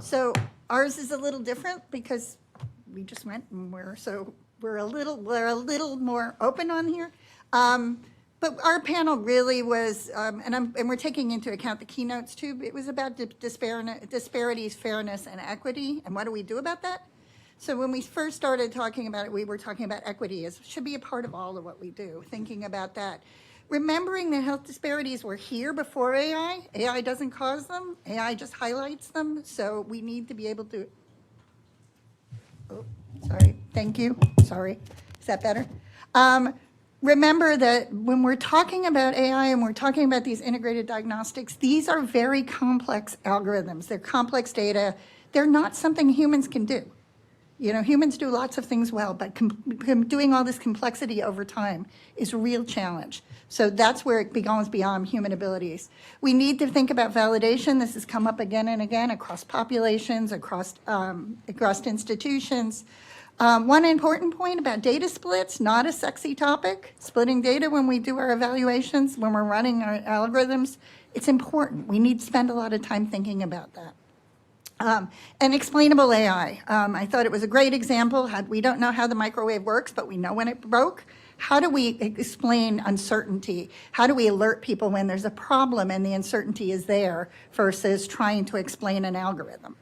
So ours is a little different because we just went and we're a little more open on here. But our panel really was, and we're taking into account the keynotes too, but it was about disparities, fairness, and equity, and what do we do about that? So when we first started talking about it, we were talking about equity as should be a part of all of what we do, thinking about that. Remembering that health disparities were here before AI. AI doesn't cause them, AI just highlights them, so we need to be able to, oh, sorry, thank you, sorry, is that better? Remember that when we're talking about AI and we're talking about these integrated diagnostics, these are very complex algorithms. They're complex data. They're not something humans can do. You know, humans do lots of things well, but doing all this complexity over time is a real challenge. So that's where it goes beyond human abilities. We need to think about validation. This has come up again and again across populations, across institutions. One important point about data splits, not a sexy topic. Splitting data when we do our evaluations, when we're running our algorithms, it's important. We need to spend a lot of time thinking about that. And explainable AI. I thought it was a great example. We don't know how the microwave works, but we know when it broke. How do we explain uncertainty? How do we alert people when there's a problem and the uncertainty is there versus trying to explain an algorithm?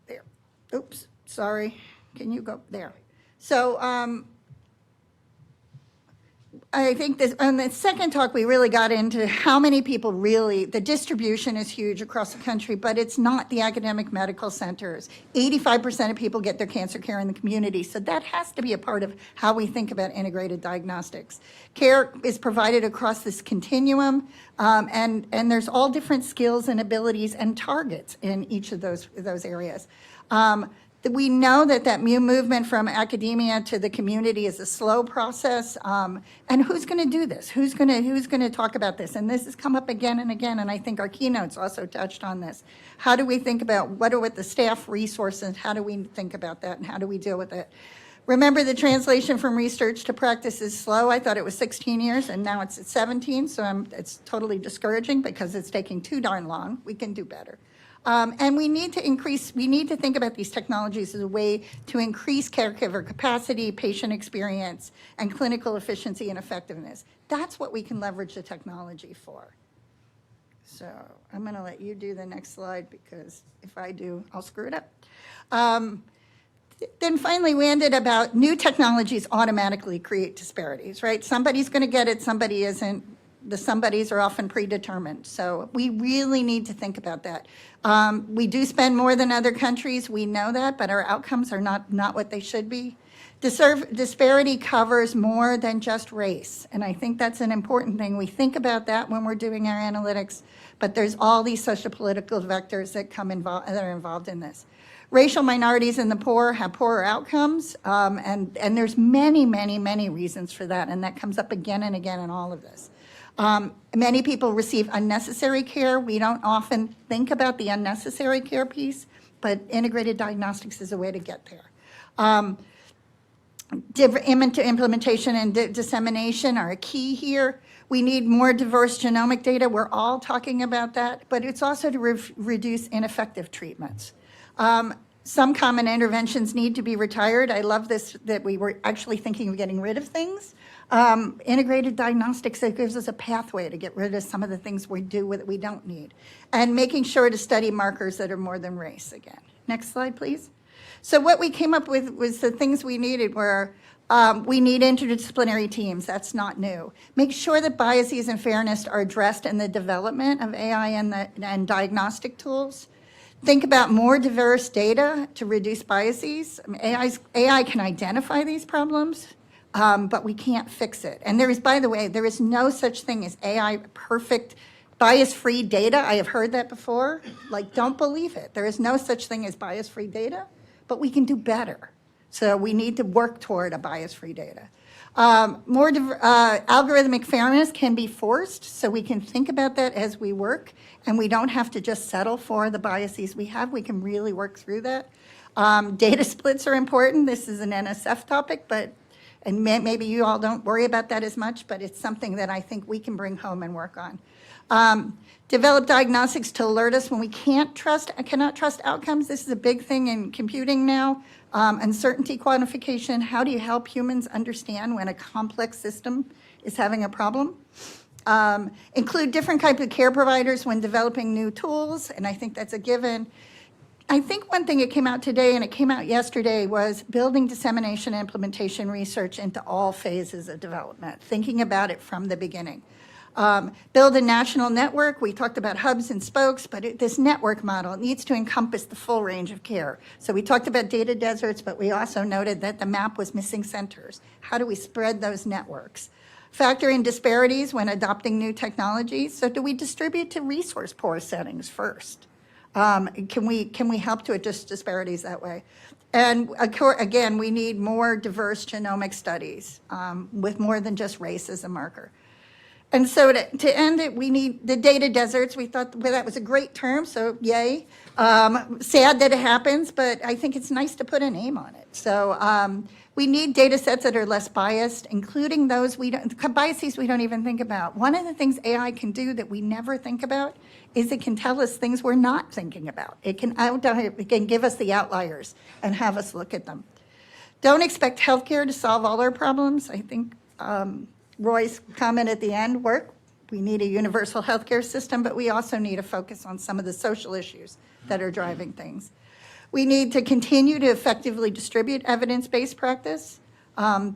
There. Oops, sorry. Can you go there? So I think this, on the second talk, we really got into how many people really, the distribution is huge across the country, but it's not the academic medical centers. 85% of people get their cancer care in the community, so that has to be a part of how we think about integrated diagnostics. Care is provided across this continuum, and there's all different skills and abilities and targets in each of those areas. We know that movement from academia to the community is a slow process, and who's going to do this? Who's going to talk about this? And this has come up again and again, and I think our keynotes also touched on this. How do we think about what are the staff resources? How do we think about that, and how do we deal with it? Remember, the translation from research to practice is slow. I thought it was 16 years, and now it's at 17, so it's totally discouraging because it's taking too darn long. We can do better. And we need to think about these technologies as a way to increase caregiver capacity, patient experience, and clinical efficiency and effectiveness. That's what we can leverage the technology for. So I'm going to let you do the next slide because if I do, I'll screw it up. Then finally, we ended about new technologies automatically create disparities, right? Somebody's going to get it, somebody isn't. The somebodies are often predetermined. So we really need to think about that. We do spend more than other countries. We know that, but our outcomes are not what they should be. Disparity covers more than just race. And I think that's an important thing. We think about that when we're doing our analytics, but there's all these sociopolitical vectors that that are involved in this. Racial minorities and the poor have poorer outcomes, and there's many, many, many reasons for that, and that comes up again and again in all of this. Many people receive unnecessary care. We don't often think about the unnecessary care piece, but integrated diagnostics is a way to get there. Implementation and dissemination are a key here. We need more diverse genomic data. We're all talking about that, but it's also to reduce ineffective treatments. Some common interventions need to be retired. I love this, that we were actually thinking of getting rid of things. Integrated diagnostics, that gives us a pathway to get rid of some of the things we do that we don't need. And making sure to study markers that are more than race again. Next slide, please. So what we came up with was the things we needed were, we need interdisciplinary teams. That's not new. Make sure that biases and fairness are addressed in the development of AI and diagnostic tools. Think about more diverse data to reduce biases. I mean, AI can identify these problems, but we can't fix it. And there is, by the way, there is no such thing as AI perfect, bias-free data. I have heard that before. Like, don't believe it. There is no such thing as bias-free data, but we can do better. So we need to work toward a bias-free data. Algorithmic fairness can be forced, so we can think about that as we work, and we don't have to just settle for the biases we have. We can really work through that. Data splits are important. This is an NSF topic, and maybe you all don't worry about that as much, but it's something that I think we can bring home and work on. Develop diagnostics to alert us when we cannot trust outcomes. This is a big thing in computing now. Uncertainty quantification. How do you help humans understand when a complex system is having a problem? Include different types of care providers when developing new tools, and I think that's a given. I think one thing that came out today, and it came out yesterday, was building dissemination and implementation research into all phases of development, thinking about it from the beginning. Build a national network. We talked about hubs and spokes, but this network model needs to encompass the full range of care. So we talked about data deserts, but we also noted that the map was missing centers. How do we spread those networks? Factor in disparities when adopting new technologies. So do we distribute to resource poor settings first? Can we help to adjust disparities that way? And again, we need more diverse genomic studies with more than just race as a marker. And so to end it, we need the data deserts. We thought that was a great term, so yay. Sad that it happens, but I think it's nice to put a name on it. So we need data sets that are less biased, including those biases we don't even think about. One of the things AI can do that we never think about is it can tell us things we're not thinking about. It can give us the outliers and have us look at them. Don't expect healthcare to solve all our problems. I think Roy's comment at the end worked. We need a universal healthcare system, but we also need to focus on some of the social issues that are driving things. We need to continue to effectively distribute evidence-based practice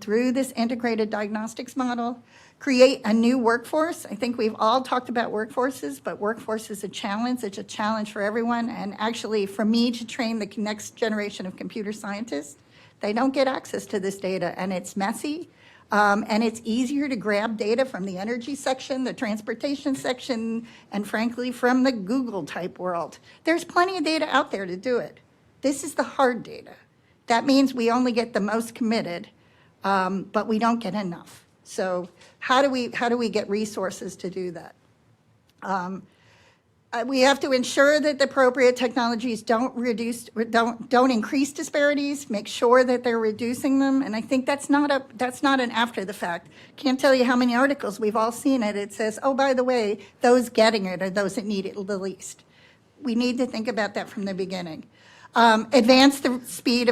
through this integrated diagnostics model, create a new workforce. I think we've all talked about workforces, but workforce is a challenge. It's a challenge for everyone, and actually for me to train the next generation of computer scientists, they don't get access to this data, and it's messy. And it's easier to grab data from the energy section, the transportation section, and frankly, from the Google type world. There's plenty of data out there to do it. This is the hard data. That means we only get the most committed, but we don't get enough. So how do we get resources to do that? We have to ensure that the appropriate technologies don't increase disparities, make sure that they're reducing them, and I think that's not an after the fact. Can't tell you how many articles we've all seen it says, oh, by the way, those getting it are those that need it the least. We need to think about that from the beginning. Advance the speed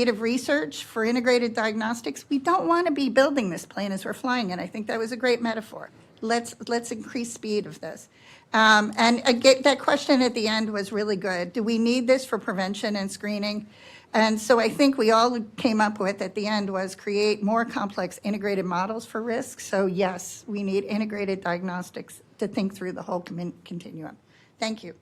of research for integrated diagnostics. We don't want to be building this plane as we're flying it. I think that was a great metaphor. Let's increase speed of this. And again, that question at the end was really good. Do we need this for prevention and screening? And so I think we all came up with at the end was create more complex integrated models for risk. So yes, we need integrated diagnostics to think through the whole continuum. Thank you.